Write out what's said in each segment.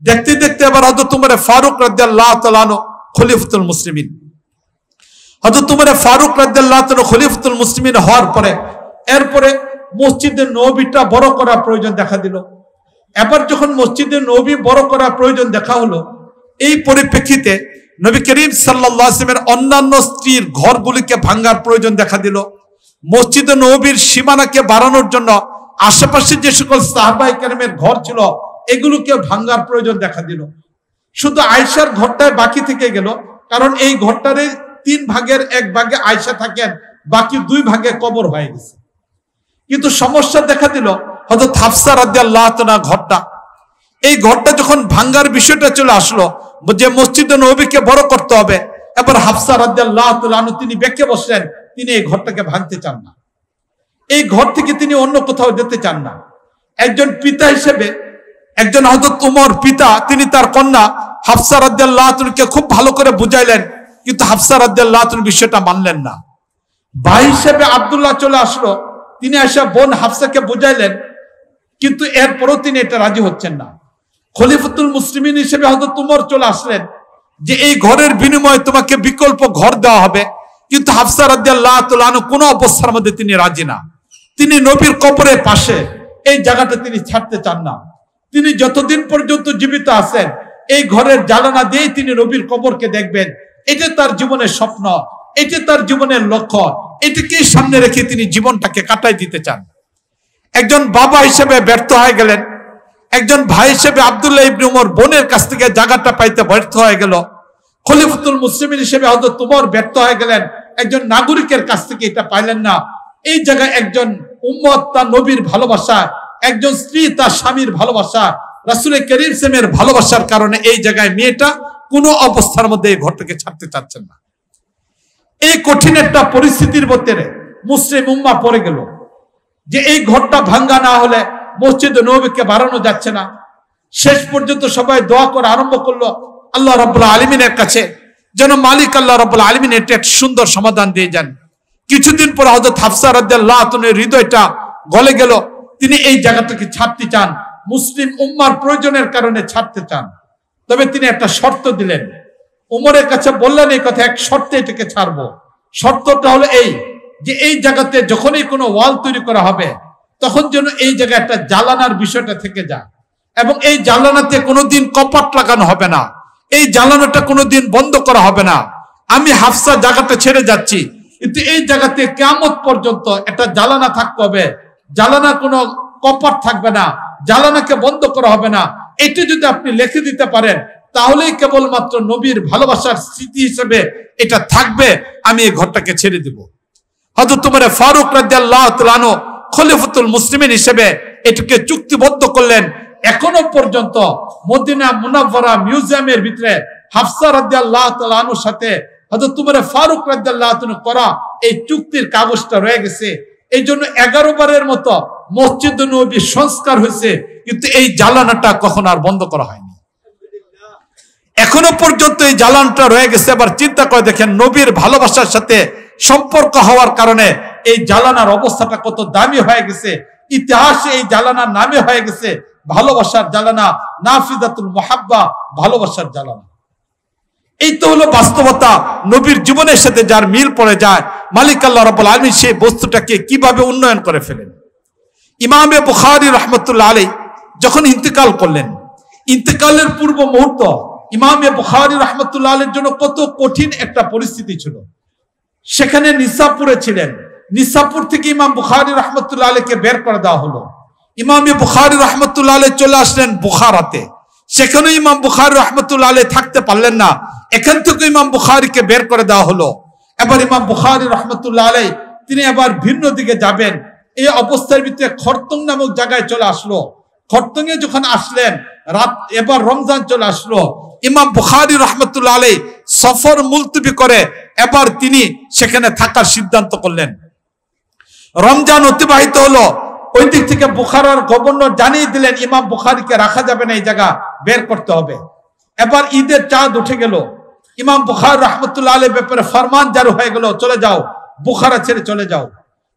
দেখতে দেখতে এবার হযরত উমর ফারুক রাদিয়াল্লাহু তাআলা আনহু খলিফাতুল মুসলিমিন, হযরত উমর ফারুক রাদিয়াল্লাহু তাআলা খলিফাতুল মুসলিমিন হওয়ার পরে এরপরে মসজিদে নববীটা বড় করার প্রয়োজন দেখা দিল। এবার যখন মসজিদে নববী বড় করার প্রয়োজন দেখা হলো, এই পরিপ্রেক্ষিতে নবী করিম সাল্লাল্লাহু আলাইহি ওয়াসাল্লামের অন্যান্য স্ত্রীর ঘরগুলিকে ভাঙার প্রয়োজন দেখা দিল। মসজিদে নববীর সীমানাকে বাড়ানোর জন্য আশেপাশে যে সকল সাহাবায়ে কেরামের ঘর ছিল এগুলোকে ভাঙার প্রয়োজন দেখা দিল। শুধু আয়েশার ঘরটায় বাকি থেকে গেল, কারণ এই ঘরটারে 3 ভাগের 1 ভাগে আয়েশা থাকেন, বাকি 2 ভাগে কবর হয়ে গেছে। কিন্তু সমস্যা দেখা দিল হযরত হাফসা রাদিয়াল্লাহু তাআলা ঘরটা, এই ঘরটা যখন ভাঙার বিষয়টা চলে আসলো যে মসজিদে নববীকে বড় করতে হবে, এবার হাফসা রাদিয়াল্লাহু তাআলা তিনি বেঁকে বসলেন, তিনি এই ঘরটাকে ভাঙতে চান না, এই ঘর থেকে তিনি অন্য কোথাও যেতে চান না। একজন পিতা হিসেবে, একজন হযরত উমর পিতা, তিনি তার কন্যা হাফসা রাদিয়াল্লাহু তাআলাকে খুব ভালো করে বুঝাইলেন, কিন্তু হাফসা রাদিয়াল্লাহু তাআলা বিষয়টা মানলেন না। ভাই হিসেবে আব্দুল্লাহ চলে আসলো, তিনি এসে বোন হাফসাকে বুঝাইলেন, কিন্তু এরপরও তিনি এটা রাজি হচ্ছেন না। খলিফাতুল মুসলিমিন হিসেবে হযরত উমর চলে আসলেন যে এই ঘরের বিনিময়ে তোমাকে বিকল্প ঘর দেওয়া হবে, কিন্তু হাফসা রাদিয়াল্লাহু তাআলা কোনো অবস্থার মধ্যে তিনি রাজি না। তিনি নবীর কবরের পাশে এই জায়গাটা তিনি ছাড়তে চান না। তিনি যতদিন পর্যন্ত জীবিত আছেন এই ঘরের জানালা দিয়েই তিনি নবীর কবরকে দেখবেন, এটা তার জীবনের স্বপ্ন, এটা তার জীবনের লক্ষ্য, এটাকেই সামনে রেখে তিনি জীবনটাকে কাটাই দিতে চান। একজন বাবা হিসেবে ব্যর্থ হয়ে গেলেন, একজন ভাই হিসেবে আব্দুল্লাহ ইবনে উমর বোনের কাছ থেকে জায়গাটা পাইতে ব্যর্থ হয়ে গেল। খলিফাতুল মুসলিমিন হিসেবে হযরত উমর ব্যর্থ হয়ে গেলেন, একজন নাগরিকের কাছ থেকে এটা পাইলেন না। এই জায়গায় একজন উম্মত তার নবীর ভালোবাসা, একজন স্ত্রী তার স্বামীর ভালোবাসা, রাসূল করিম সাল্লাল্লাহু আলাইহি ভালোবাসার কারণে এই জায়গায় মেয়েটা কোনো অবস্থার মধ্যে এই ঘরটাকে ছাড়তে চাচ্ছেন না। এই কঠিন একটা পরিস্থিতির মধ্যে মুসলিম উম্মাহ পড়ে গেল যে এই ঘরটা ভাঙ্গা না হলে মসজিদে নববীকে বাড়ানো যাচ্ছে না। শেষ পর্যন্ত সবাই দোয়া করা আরম্ভ করলো আল্লাহ রাব্বুল আলামিনের কাছে, যেন মালিক আল্লাহ রাব্বুল আলামিন এটা একটা সুন্দর সমাধান দিয়ে যান। কিছুদিন পর হযরত হাফসা রাদিয়াল্লাহু তাআলার হৃদয়টা গলে গেল, তিনি এই জায়গাটাকে ছাড়তে চান, মুসলিম উম্মার প্রয়োজনের কারণে ছাড়তে চান। তবে তিনি একটা শর্ত দিলেন, উমরের কাছে বললেন এই কথা, এক শর্তে এটাকে ছাড়বো। শর্তটা হলো এই যে এই জায়গাতে যখনই কোনো ওয়াল তৈরি করা হবে তখন যেন এই জায়গায় একটা জ্বালানার বিষয়টা থেকে যায়, এবং এই জ্বালানাতে কোনোদিন কপাট লাগানো হবে না, এই জ্বালানাটা কোনোদিন বন্ধ করা হবে না। আমি হাফসা জায়গাটা ছেড়ে যাচ্ছি, কিন্তু এই জায়গাতে কিয়ামত পর্যন্ত একটা জ্বালানা থাকতে হবে, জ্বালানা কোনো কপাট থাকবে না, জ্বালানাকে বন্ধ করা হবে না। এটা যদি আপনি লিখে দিতে পারেন তাহলেই কেবলমাত্র নবীর ভালোবাসার স্মৃতি হিসেবে এটা থাকবে, আমি এই ঘরটাকে ছেড়ে দিব। হযরত উমর ফারুক রাদিয়াল্লাহু তাআলা আনহু খলিফাতুল মুসলিমিন হিসেবে এটাকে চুক্তিবদ্ধ করলেন। এখনো পর্যন্ত মদিনা মুনাওয়ারা মিউজিয়ামের ভিতরে হাফসা রাদিয়াল্লাহু তাআলা আনহুর সাথে হযরত উমর ফারুক রাদিয়াল্লাহু তাআলা করা এই চুক্তির কাগজটা রয়ে গেছে। এই জন্য 11 বারের মতো মসজিদ নববী সংস্কার হয়েছে, কিন্তু এই জ্বালানাটা কখনো আর বন্ধ করা হয়নি। এখনো পর্যন্ত এই জ্বালানটা রয়ে গেছে। আবার চিন্তা করে দেখেন, নবীর ভালোবাসার সাথে সম্পর্ক হওয়ার কারণে এই জ্বালানার অবস্থাটা কত দামি হয়ে গেছে। ইতিহাসে এই জ্বালানার নামে হয়ে গেছে ভালোবাসার জ্বালানা, নাফিজাতুল মুহাব্বা, ভালোবাসার জ্বালানা। এই তো হলো বাস্তবতা। নবীর জীবনের সাথে যার মিল পড়ে যায়, মালিক আল্লাহ রাব্বুল আলামিন সেই বস্তুটাকে কিভাবে উন্নয়ন করে ফেলেন। ইমামে বুখারী রাহমাতুল্লাহ আলাইহি যখন ইন্তেকাল করলেন, ইন্তেকালের পূর্ব মুহূর্ত ইমামে বুখারী রাহমাতুল্লাহ আলাইহির জন্য কত কঠিন একটা পরিস্থিতি ছিল। সেখানে নিসাপুরে ছিলেন, নিসাপুর থেকে ইমাম বুখারী রাহমাতুল্লাহ আলাইহিকে বের করে দেওয়া হলো। ইমামে বুখারী রাহমাতুল্লাহ আলাইহি চলে আসলেন বুখারাতে, সেখানে ইমাম বুখারী রাহমাতুল্লাহ আলাইহি থাকতে পারলেন না, এখান থেকে ইমাম বুখারীকে বের করে দেওয়া হলো। এবার ইমাম বুখারী রাহমাতুল্লাহ আলাইহি তিনি আবার ভিন্ন দিকে যাবেন, এই অবস্থার ভিতরে খরতং নামক জায়গায় চলে আসলো। খরতংয়ে যখন আসলেন, রাত এবার রমজান চলে আসলো, ইমাম বুখারী রাহমাতুল্লাহ আলাইহি সফর মুলতবি করে এবার তিনি সেখানে থাকার সিদ্ধান্ত করলেন। রমজান অতিবাহিত হলো, ওই দিক থেকে বুখারার গভর্নর জানিয়ে দিলেন ইমাম বুখারীকে রাখা যাবে না, এই জায়গা বের করতে হবে। এবার ঈদের চাঁদ উঠে গেল, ইমাম বুখারী রাহমাতুল্লাহ আলাইহির ব্যাপারে ফরমান জারি হয়ে গেল, চলে যাও, বুখারা ছেড়ে চলে যাও।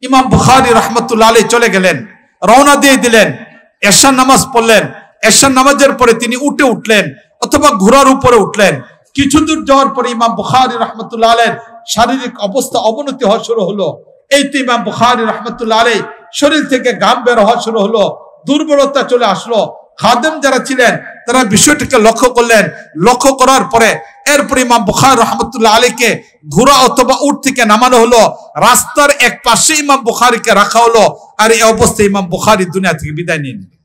ইমাম বুখারী রাহমাতুল্লাহ আলাইহি চলে গেলেন, রওনা দিয়ে দিলেন, এশার নামাজ পড়লেন, এশার নামাজের পরে তিনি উঠলেন অথবা ঘোড়ার উপরে উঠলেন। কিছু দূর যাওয়ার পরে ইমাম বুখারী রাহমাতুল্লাহ আলাইহির শারীরিক অবস্থা অবনতি হওয়া শুরু হলো। এই তো ইমাম বুখারী রাহমাতুল্লাহ আলাইহি শরীর থেকে ঘাম বের হওয়া শুরু হলো, দুর্বলতা চলে আসলো। খাদেম যারা ছিলেন তারা বিষয়টিকে লক্ষ্য করলেন। লক্ষ্য করার পরে এরপর ইমাম বুখারী রাহমাতুল্লাহ আলাইহিকে ঘোড়া অথবা উট থেকে নামানো হলো, রাস্তার এক পাশে ইমাম বুখারীকে রাখা হলো। আর এই অবস্থায় ইমাম বুখারী দুনিয়া থেকে বিদায় নিয়ে নিলেন।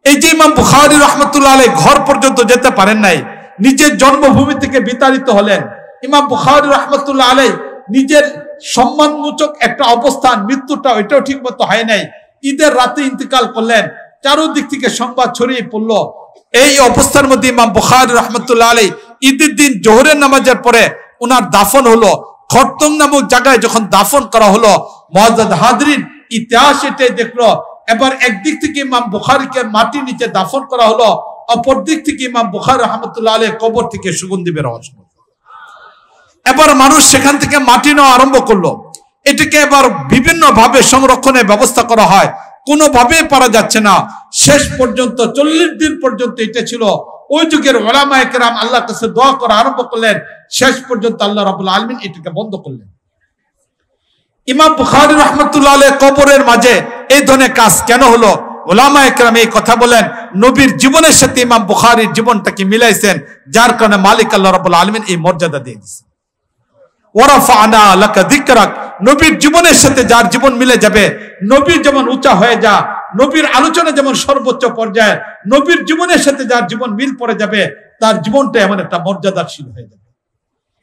এই যে ইমাম বুখারী রাহমাতুল্লাহ আলাইহি ঘর পর্যন্ত যেতে পারেন নাই, নিজের জন্মভূমি থেকে বিতাড়িত হলেন। ইমাম বুখারী রাহমাতুল্লাহ আলাইহি নিজের সম্মানসূচক একটা অবস্থান, মৃত্যুটা ওইটাও ঠিক মতো হয় নাই। ঈদের রাতে ইন্তেকাল করলেন, চারদিক থেকে সংবাদ ছড়িয়ে পড়ল। এই অবস্থার মধ্যে ইমাম বুখারী রাহমাতুল্লাহ আলাইহি ঈদের দিন জোহরের নামাজের পরে ওনার দাফন হলো। খরতম নামক জায়গায় যখন দাফন করা হলো, মুআজ্জাজ হাজরিন ইতিহাস এটাই দেখলো। এবার একদিক থেকে ইমাম বুখারীকে মাটির নিচে দাফন করা হলো, অপর দিক থেকে ইমাম বুখারী রাহমাতুল্লাহ আলাইহি কবর থেকে সুগন্ধি বের হওয়া শুরু। এবার মানুষ সেখান থেকে মাটি নেওয়া আরম্ভ করলো। এটাকে এবার বিভিন্ন ভাবে সংরক্ষণের ব্যবস্থা করা হয়, কোনোভাবেই পারা যাচ্ছে না। শেষ পর্যন্ত 40 দিন পর্যন্ত এটা ছিল। ওই যুগের উলামায়ে কেরাম আল্লাহর কাছে দোয়া করা আরম্ভ করলেন। শেষ পর্যন্ত আল্লাহ রাব্বুল আলামিন এটাকে বন্ধ করলেন। ইমাম বুখারী রাহমাতুল্লাহ আলাইহি কবরের মাঝে এই ধরনের কাজ কেন হলো? উলামায়ে কেরাম এই কথা বলেন, নবীর জীবনের সাথে ইমাম বুখারীর জীবনটাকে মিলাইছেন, যার কারণে মালিক আল্লাহ রাব্বুল আলামিন এই মর্যাদা দিয়ে দিয়েছেন। ওয়ারাফা'না লাকা যিকরাক, নবীর জীবনের সাথে যার জীবন মিলে যাবে, নবীর যেমন উঁচা হয়ে যা, নবীর আলোচনা যেমন সর্বোচ্চ পর্যায়ে, নবীর জীবনের সাথে যার জীবন মিল পড়ে যাবে, তার জীবনটা এমন একটা মর্যাদাশীল হয়ে যাবে।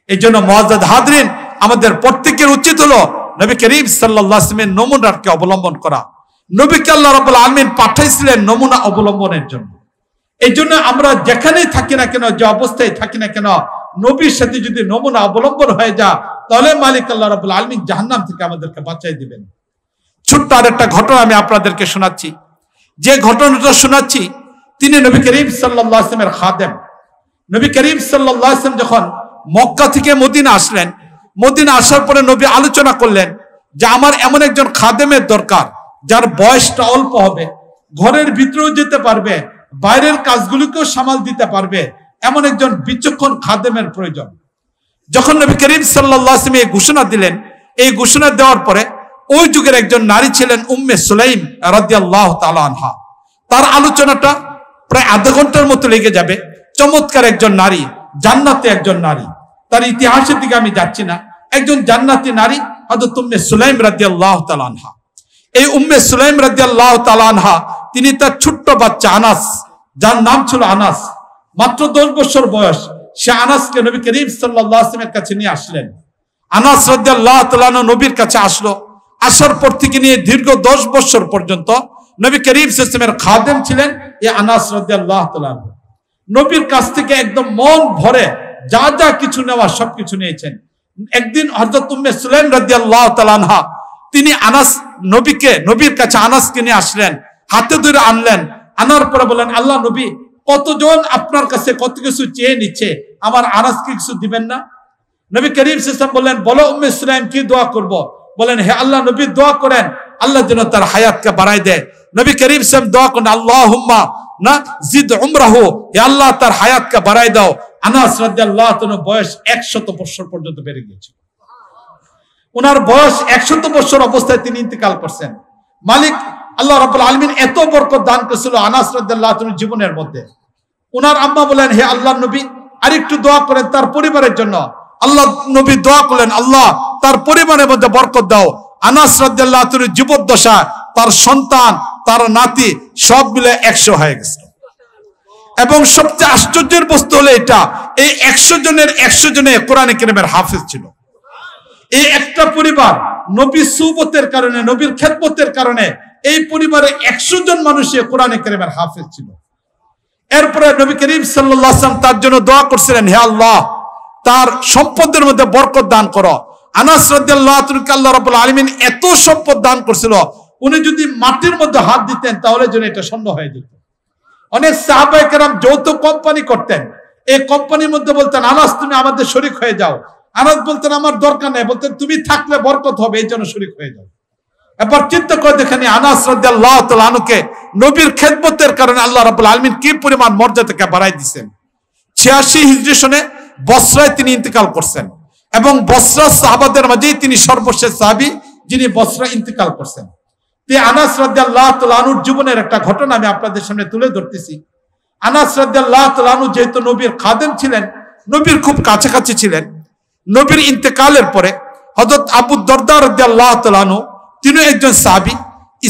এই জন্য মুআজ্জাজ হাজরিন, আমাদের প্রত্যেকের উচিত হলো নবী করিম সাল্লাল্লাহু আলাইহি ওয়াসাল্লামের নমুনাকে অবলম্বন করা। নবীকে আল্লাহ রাব্বুল আলামিন পাঠাইছিলেন নমুনা অবলম্বনের জন্য। এই জন্য আমরা যেখানেই থাকি না কেন, যে অবস্থায় থাকি না কেন, নবীর সাথে যদি নমুনা অবলম্বন হয়ে যা, তাহলে মালিক আল্লাহ রাব্বুল আলামিন জাহান্নাম থেকে আমাদেরকে বাঁচাই দিবেন। ছোট্ট আরেকটা ঘটনা আমি আপনাদেরকে শোনাচ্ছি। যে ঘটনাটা শোনাচ্ছি, তিনি নবী করিম সাল্লাল্লাহু আলাইহি ওয়াসাল্লামের খাদেম। নবী করিম সাল্লাল্লাহু আলাইহি ওয়াসাল্লাম যখন মক্কা থেকে মদিনা আসলেন, মদিনা আসার পরে নবী আলোচনা করলেন যে আমার এমন একজন খাদেমের দরকার, যার বয়সটা অল্প হবে, ঘরের ভিতরেও যেতে পারবে, বাইরের কাজগুলোকেও সামাল দিতে পারবে, এমন একজন বিচক্ষণ খাদেমের প্রয়োজন। যখন নবী করিম সাল্লাল্লাহু আলাইহি ওয়াসাল্লাম এই ঘোষণা দিলেন, এই ঘোষণা দেওয়ার পরে ওই যুগের একজন নারী ছিলেন উম্মে সুলাইম রাদিয়াল্লাহু তাআলা আনহা। তার আলোচনাটা প্রায় আধা ঘন্টার মতো লেগে যাবে। চমৎকার একজন নারী, জান্নাতি একজন নারী। তার ইতিহাসের দিকে আমি যাচ্ছি না, একজন জান্নাতি নারী হযরত উম্মে সুলাইম রাদিয়াল্লাহু তাআলা আনহা। এই উম্মে সুলাইম রাদিয়াল্লাহু তাআলা আনহা, তিনি তার ছোট্ট বাচ্চা আনাস, যার নাম ছিল আনাস, মাত্র 10 বছর বয়স, সে আনাসকে নবী করিম সাল্লাল্লাহু আলাইহি ওয়াসাল্লামের কাছে নিয়ে আসলেন। আনাস রাদিয়াল্লাহু তাআলা আনহু নবীর কাছে আসলো। আসার পর থেকে নিয়ে দীর্ঘ 10 বছর পর্যন্ত নবী করিম সাল্লাল্লাহু আলাইহি ওয়াসাল্লামের খাদেম ছিলেন এই আনাস রাদিয়াল্লাহু তাআলা আনহু। নবীর কাছ থেকে একদম মন ভরে যা যা কিছু নেওয়া সবকিছু নিয়েছেন। একদিন হযরত উম্মে সুলাইম রাদিয়াল্লাহু তাআলা আনহা, তিনি আনাস নবীর কাছে আনাসকে নিয়ে আসলেন, হাতে ধরে আনলেন। আনার পরে বলেন, আল্লাহ নবী, কতজন আপনার কাছে কত কিছু চেয়ে নিচ্ছে, আমার আনাসকে কিছু দিবেন না? নবী করিম সাল্লাল্লাহু আলাইহি ওয়াসাল্লাম বললেন, বলো উম্মে সুলাইম কি দোয়া করব? বলেন, হে আল্লাহ নবী, দোয়া করেন আল্লাহ যেন তার হায়াতকে বাড়ায় দেয়। নবী করিম সাল্লাল্লাহু আলাইহি ওয়াসাল্লাম দোয়া করেন, আল্লাহুম্মা না জিদ উমরাহু, হে আল্লাহ তার হায়াতকে বাড়ায় দাও। আনাস রাদিয়াল্লাহু তাআলা বয়স 100 বছর পর্যন্ত বেড়ে গিয়েছিল। ওনার বয়স 100 বছর অবস্থায় তিনি ইন্তেকাল করছেন। মালিক আল্লাহ রাব্বুল আলামিন এত বরকত দান করেছিল আনাস রাদিয়াল্লাহু তাআলার জীবনের মধ্যে। ওনার আম্মা বলেন, হে আল্লাহ নবী, আরেকটু দোয়া করেন তার পরিবারের জন্য। আল্লাহ নবী দোয়া করলেন, আল্লাহ তার পরিবারের মধ্যে বরকত দাও। আনাস রাদিয়াল্লাহু তাআলার জীবদ্দশা, তার সন্তান, তার নাতি সব মিলে 100 হয়ে গেছে। এবং সবচেয়ে আশ্চর্যের বস্তু হলো এটা, এই 100 জনের 100 জনে কোরআনে কারীমের হাফেজ ছিল। এই একটা পরিবার নবীর সুবতের কারণে, নবীর খেদমতের কারণে এই পরিবারে 100 জন মানুষে কোরআনে কারীমের হাফেজ ছিল। এরপরে নবী করিম সাল্লাল্লাহু আলাইহি ওয়াসাল্লাম তার জন্য দোয়া করছিলেন, হে আল্লাহ তার সম্পদের মধ্যে বরকত দান করো। আনাস রাদিয়াল্লাহু তাআলাকে আল্লাহ রাব্বুল আলামিন এত সম্পদ দান করছিল, উনি যদি মাটির মধ্যে হাত দিতেন তাহলে যেন এটা শূন্য হয়ে যেত। অনেক সাহাবায়ে কেরাম যৌথ কোম্পানি করতেন। এই কোম্পানির মধ্যে বলতেন, আনাস তুমি আমাদের শরীক হয়ে যাও। আনাস বলতেন, আমার দরকার নেই, বলতেন তুমি থাকলে বরকত হবে, এই জন্য শরীক হয়ে যাও। এবার চিন্তা করে দেখেন আনাস রাদিয়াল্লাহু তাআলা আনহুকে নবীর খেদমতের কারণে আল্লাহ রাব্বুল আলামিন কি পরিমাণ মর্যাদাকে বাড়াই দিয়েছেন। 86 হিজরি সনে বসরায় তিনি ইন্তেকাল করছেন এবং বসরা সাহাবাদের মাঝেই তিনি সর্বশেষ সাহাবী যিনি বসরা ইন্তেকাল করছেন। আনাস রাদিয়াল্লাহু তাআলা আনহুর জীবনের একটা ঘটনা আমি আপনাদের সামনে তুলে ধরতেছি। আনাস রাদিয়াল্লাহু তাআলা আনহু যেহেতু নবীর খাদেম ছিলেন, নবীর খুব কাছাকাছি ছিলেন, নবীর ইন্তেকালের পরে হযরত আবু দরদা রাদিয়াল্লাহু তাআলা আনহু তিনি একজন সাহাবী,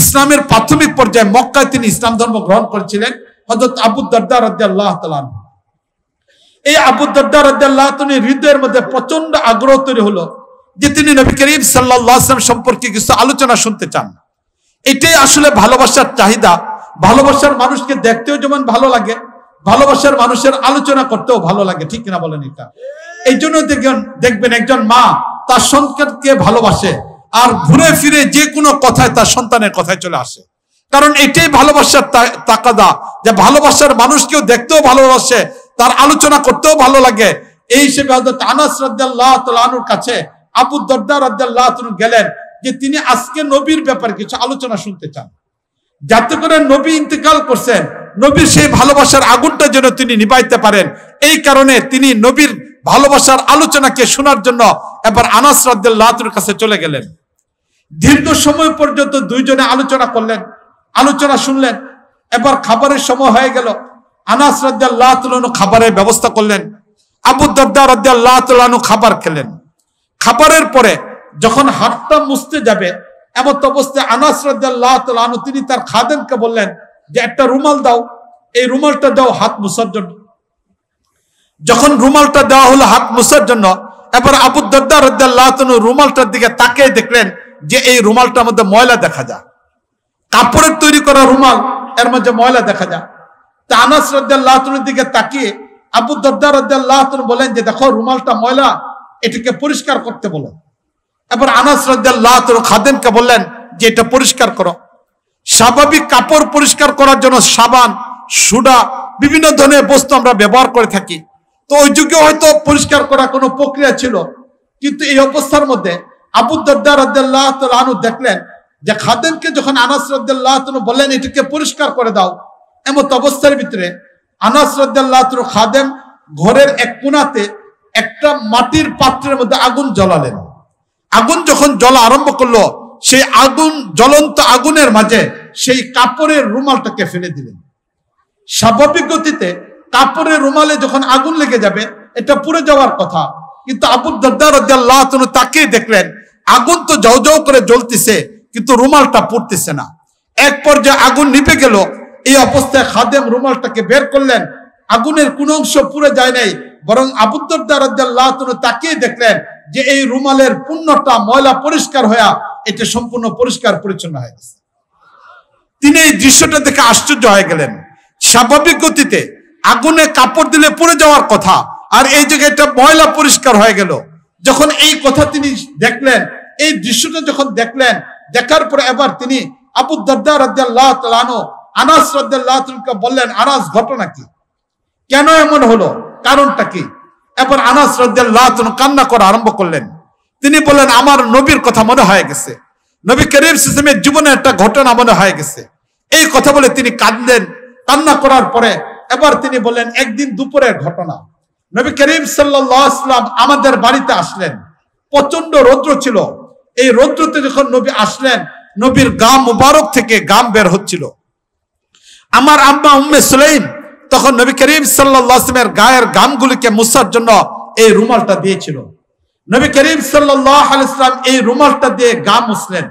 ইসলামের প্রাথমিক পর্যায়ে মক্কায় তিনি ইসলাম ধর্ম গ্রহণ করেছিলেন। হযরত আবু দরদা রাদিয়াল্লাহু তাআলা আনহু, এই আবু দরদা রাদিয়াল্লাহু তাআলা হৃদয়ের মধ্যে প্রচন্ড আগ্রহ তৈরি হলো যে তিনি নবী করিম সাল্লাল্লাহু আলাইহি ওয়াসাল্লাম সম্পর্কে কিছু আলোচনা শুনতে চান। এটাই আসলে ভালোবাসার চাহিদা। ভালোবাসার মানুষকে দেখতেও যেমন ভালো লাগে, ভালোবাসার মানুষের আলোচনা করতেও ভালো লাগে, ঠিক কিনা বলেন? এটা এই জন্য দেখবেন একজন মা তার সন্তানকে ভালোবাসে আর ঘুরে ফিরে যে কোনো কথায় তার সন্তানের কথায় চলে আসে, কারণ এটাই ভালোবাসার তাকাদা, যে ভালোবাসার মানুষকেও দেখতেও ভালোবাসে, তার আলোচনা করতেও ভালো লাগে। এই হিসেবে হযরত আনাস রাদিয়াল্লাহু তাআলা আনহুর কাছে আবু দরদা রাদিয়াল্লাহু তাআলা গেলেন যে তিনি আজকে নবীর ব্যাপারে কিছু আলোচনা শুনতে চান, যাতে করে নবী ইন্তেকাল করছেন, নবীর সেই ভালোবাসার আগুনটা যেন তিনি নিভাইতে পারেন। এই কারণে তিনি নবীর ভালোবাসার আলোচনাকে শোনার জন্য এবার আনাস রাদিয়াল্লাহু তাআলার কাছে চলে গেলেন। দীর্ঘ সময় পর্যন্ত দুইজনে আলোচনা করলেন, আলোচনা শুনলেন। এবার খাবারের সময় হয়ে গেল। আনাস রাদিয়াল্লাহু তাআলা খাবারের ব্যবস্থা করলেন, আবু দরদা রাদিয়াল্লাহু তাআলা খাবার খেলেন। খাবারের পরে যখন হাতটা মুছতে যাবে এমন অবস্থায় আনাস রাদিয়াল্লাহু তাআলা তিনি তার খাদেমকে বললেন যে একটা রুমাল দাও, এই রুমালটা দাও হাত মুছার জন্য। যখন রুমালটা দেওয়া হলো হাত মুছার জন্য, এবার আবু দরদা রাদিয়াল্লাহু তাআলা রুমালটার দিকে তাকিয়ে দেখলেন যে এই রুমালটার মধ্যে ময়লা দেখা যায়, কাপড়ের তৈরি করা রুমাল, এর মধ্যে ময়লা দেখা যায়। তা আনাস রাদিয়াল্লাহু তাআলার দিকে তাকিয়ে আবু দরদা রাদিয়াল্লাহু তাআলা বলেন যে দেখো রুমালটা ময়লা, এটাকে পরিষ্কার করতে বলো। এবার আনাস রাদিয়াল্লাহু তাআলা খাদেমকে বললেন যে এটা পরিষ্কার করো। স্বাভাবিক কাপড় পরিষ্কার করার জন্য সাবান, সুডা, বিভিন্ন ধরনের বস্তু আমরা ব্যবহার করে থাকি, তো ওই যুগে হয়তো পরিষ্কার করা কোনো প্রক্রিয়া ছিল, কিন্তু এই অবস্থার মধ্যে আবু দরদা রাদিয়াল্লাহু তাআলা আনহু দেখলেন যে খাদেমকে যখন আনাস রাদিয়াল্লাহু তাআলা বললেন এটাকে পরিষ্কার করে দাও, এমন অবস্থার ভিতরে আনাস রাদিয়াল্লাহু তাআলা খাদেম ঘরের এক কোণাতে একটা মাটির পাত্রের মধ্যে আগুন জ্বালালেন। আগুন যখন জ্বলা আরম্ভ করলো, সেই আগুন, জ্বলন্ত আগুনের মাঝে সেই কাপড়ের রুমালটাকে ফেলে দিলেন। স্বাভাবিক গতিতে কাপড়ের রুমালে যখন আগুন লেগে যাবে এটা পুড়ে যাওয়ার কথা, কিন্তু আবু দরদা রাদিয়াল্লাহু তাআলা তাকিয়ে দেখলেন আগুন তো যাও যাও করে জ্বলতেছে কিন্তু রুমালটা পুড়তেছে না। এক পর্যায়ে আগুন নিভে গেল। এই অবস্থায় খাদেম রুমালটাকে বের করলেন, আগুনের কোন অংশ পুড়ে যায় নাই, বরং আবু দরদা রাদিয়াল্লাহু তাআলা তাকিয়ে দেখলেন যে এই রুমালের পূর্ণটা ময়লা পরিষ্কার হয়ে এটা সম্পূর্ণ পরিষ্কার পরিচ্ছন্ন হয়ে গেছে। তিনি এই দৃশ্যটা দেখে আশ্চর্য হয়ে গেলেন। স্বাভাবিক গতিতে আগুনে কাপড় দিলে পুড়ে যাওয়ার কথা, আর এই জায়গাটা ময়লা পরিষ্কার হয়ে গেল। যখন এই কথা তিনি দেখলেন, এই দৃশ্যটা যখন দেখলেন, দেখার পরে এবার তিনি আবু দরদা রাদিয়াল্লাহু তাআলা আনহু আনাস রাদিয়াল্লাহু তাআলা বললেন, আনাস ঘটনা কি, কেন এমন হলো, কারণটা কি? এবার আনাস রাদিয়াল্লাহু তাআলা কান্না করা আরম্ভ করলেন। তিনি বললেন আমার নবীর কথা মনে হয়ে গেছে, নবী করিম সাল্লাল্লাহু আলাইহি ওয়াসাল্লামের জীবনে একটা ঘটনা মনে হয়ে গেছে। এই কথা বলে তিনি কাঁদলেন। কান্না করার পরে এবার তিনি বললেন একদিন দুপুরের ঘটনা, নবী করিম সাল্লাল্লাহু আলাইহি ওয়াসাল্লাম আমাদের বাড়িতে আসলেন। প্রচন্ড রৌদ্র ছিল। এই রৌদ্রতে যখন নবী আসলেন, নবীর গাম মুবারক থেকে গাম বের হচ্ছিল। আমার আম্মা উম্মে সুলাইম তখন নবী করিম সাল্লাল্লাহু আলাইহি ওয়াসাল্লামের গায়ের গামগুলিকে মুছার জন্য এই রুমালটা দিয়েছিল। নবী করিম সাল্লাল্লাহু আলাইহি ওয়াসাল্লাম এই রুমালটা দিয়ে গাম মুছলেন।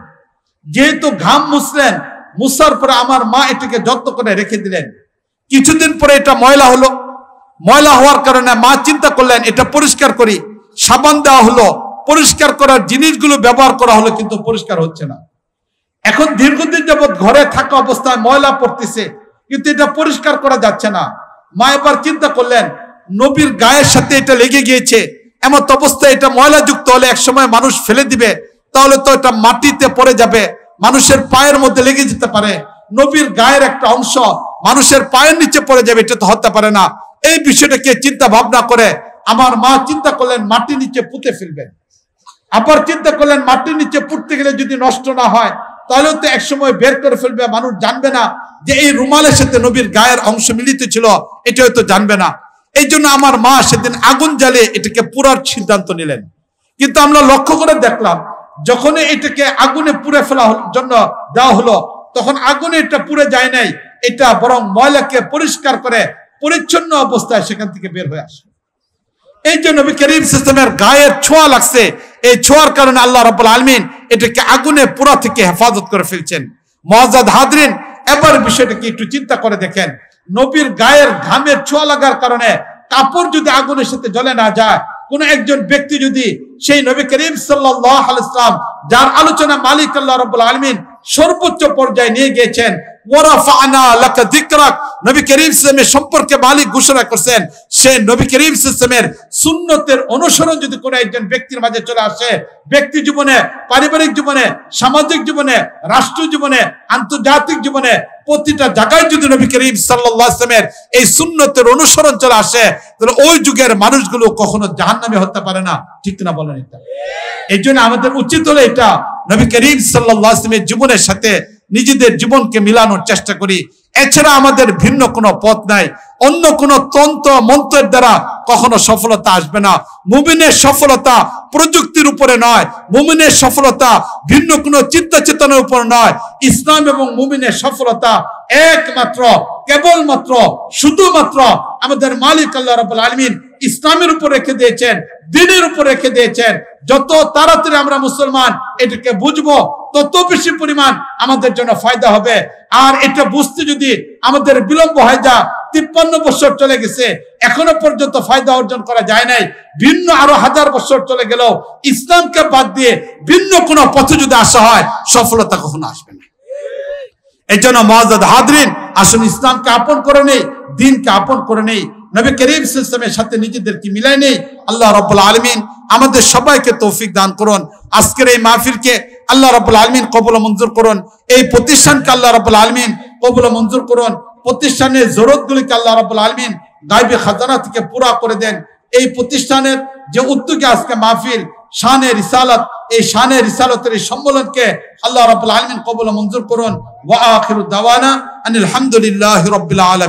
যেহেতু ঘাম মুছলেন, মুছার পরে আমার মা এটাকে যত্ন করে রেখে দিলেন। কিছুদিন পরে এটা ময়লা হলো। ময়লা হওয়ার কারণে মা চিন্তা করলেন এটা পরিষ্কার করি। সাবান দেওয়া হলো, পরিষ্কার করার জিনিসগুলো ব্যবহার করা হলো, কিন্তু পরিষ্কার হচ্ছে না। এখন দীর্ঘদিন যাবৎ ঘরে থাকা অবস্থায় ময়লা পড়তেছে, কিন্তু এটা পরিষ্কার করা যাচ্ছে না। মা এবার চিন্তা করলেন নবীর গায়ের সাথে এটা লেগে গিয়েছে, এমন অবস্থায় এটা ময়লা যুক্ত হলে একসময় মানুষ ফেলে দিবে, তাহলে তো এটা মাটিতে পড়ে যাবে, মানুষের পায়ের মধ্যে লেগে যেতে পারে। নবীর গায়ের একটা অংশ মানুষের পায়ের নিচে পড়ে যাবে, এটা তো হতে পারে না। এই বিষয়টাকে চিন্তা ভাবনা করে আমার মা চিন্তা করলেন মাটির নিচে পুঁতে ফেলবেন। আবার চিন্তা করলেন মাটির নিচে পুঁততে গেলে যদি নষ্ট না হয় তাহলে তো একসময় বের করে ফেলবে, মানুষ জানবে না যে এই রুমালের সাথে নবীর গায়ের অংশ মিলিত ছিল, এটা হয়তো জানবে না। এই জন্য আমার মা সেদিন আগুন জ্বালিয়ে এটাকে পুরার সিদ্ধান্ত নিলেন। কিন্তু আমরা লক্ষ্য করে দেখলাম, যখন এটাকে আগুনে পুড়ে ফেলা জন্য দেওয়া হলো, তখন আগুনে এটা পুড়ে যায় নাই, এটা বরং ময়লাকে পরিষ্কার করে পরিচ্ছন্ন অবস্থায় সেখান থেকে বের হয়ে আসে। এই যে নবী করিম সাল্লাল্লাহু আলাইহি ওয়াসাল্লামের গায়ের ছোঁয়া লাগছে, এই ছোঁয়ার কারণে আল্লাহ রাব্বুল আলামিন এটাকে আগুনে পুরা থেকে হেফাজত করে ফেলছেন। মুআজ্জাদ হাজরিন, এবার বিষয়টাকে একটু চিন্তা করে দেখেন, নবীর গায়ের ঘামের ছোঁয়া লাগার কারণে কাপড় যদি আগুনের সাথে জ্বলে না যায়, কোন একজন ব্যক্তি যদি সেই নবী করিম সাল্লাল্লাহু আলাইহি ওয়াসাল্লাম যার আলোচনা মালিক আল্লাহ রাব্বুল আলামিন সর্বোচ্চ পর্যায়ে নিয়ে গিয়েছেন, ওয়ারাফা'না লাকা যিকরাক, নবী করিম সাল্লাল্লাহু আলাইহি ওয়াসাল্লামের সম্পর্কে মালিক ঘোষণা করছেন, সে নবী করিম সাল্লাল্লাহু আলাইহি ওয়াসাল্লামের সুন্নতের অনুসরণ যদি কোনো একজন ব্যক্তির মাঝে চলে আসে, ব্যক্তি জীবনে, পারিবারিক জীবনে, সামাজিক জীবনে, রাষ্ট্র জীবনে, আন্তর্জাতিক জীবনে, প্রতিটা জায়গায় যদি নবী করিম সাল্লাল্লাহু আলাইহি ওয়াসাল্লামের এই সুন্নতের অনুসরণ চলে আসে, তাহলে ওই যুগের মানুষগুলো কখনো জাহান্নামী হতে পারে না। ঠিক না বলেন? এটা এই জন্য আমাদের উচিত হলো এটা নবী করিম সাল্লাল্লাহু আলাইহি ওয়াসাল্লামের জীবনের সাথে নিজেদের জীবনকে মিলানোর চেষ্টা করি। এছাড়া আমাদের ভিন্ন কোনো পথ নাই, অন্য কোনো তন্ত্র মন্ত্রের দ্বারা কখনো সফলতা আসবে না। মুমিনের সফলতা প্রযুক্তির উপরে নয়, মুমিনের সফলতা ভিন্ন কোনো চিন্তা চেতনার উপর নয়। ইসলাম এবং মুমিনের সফলতা একমাত্র, কেবলমাত্র, শুধুমাত্র আমাদের মালিক আল্লাহ রাব্বুল আলামিন ইসলামের উপর রেখে দিয়েছেন, দ্বীনের উপর রেখে দিয়েছেন। যত তাড়াতাড়ি আমরা মুসলমান এটাকে বুঝবো, তত বেশি পরিমাণ আমাদের জন্য ফায়দা হবে। আর এটা বুঝতে যদি আমাদের বিলম্ব হয়, যা 53 বছর চলে গেছে, এখনো পর্যন্ত ফায়দা অর্জন করা যায় নাই, ভিন্ন আরো 1000 বছর চলে গেল, ইসলামকে বাদ দিয়ে ভিন্ন কোনো পথে যদি আসা হয়, সফলতা কখনো আসবে না। এই জন্য মুআজ্জাদ হাজরিন, আসুন ইসলামকে আপন করে নেই, দ্বীনকে আপন করে নেই, নবী করিম সাল্লাল্লাহু আলাইহি ওয়াসাল্লামের সাথে নিজেদেরকে মিলাই নেই। আল্লাহ রাব্বুল আলামিন আমাদের সবাইকে তৌফিক দান করুন। আজকের এই মাহফিলকে আল্লাহ রাব্বুল আলামিন কবুল মঞ্জুর করুন। এই প্রতিষ্ঠানকে আল্লাহ রাব্বুল আলামিন কবুল মঞ্জুর করুন। প্রতিষ্ঠানের জরুরতগুলিকে আল্লাহ রাব্বুল আলামিন গায়বী খাজানা থেকে পুরা করে দেন। এই প্রতিষ্ঠানের যে উদ্যোগে আজকে মাহফিল শানে রিসালাত, এই শানে রিসালাতের এই সম্মেলনকে আল্লাহ রাব্বুল আলামিন কবুল মঞ্জুর করুন। ওয়া আখিরু দাওয়ানা আনিল হামদুলিল্লাহি রাব্বিল আলামিন।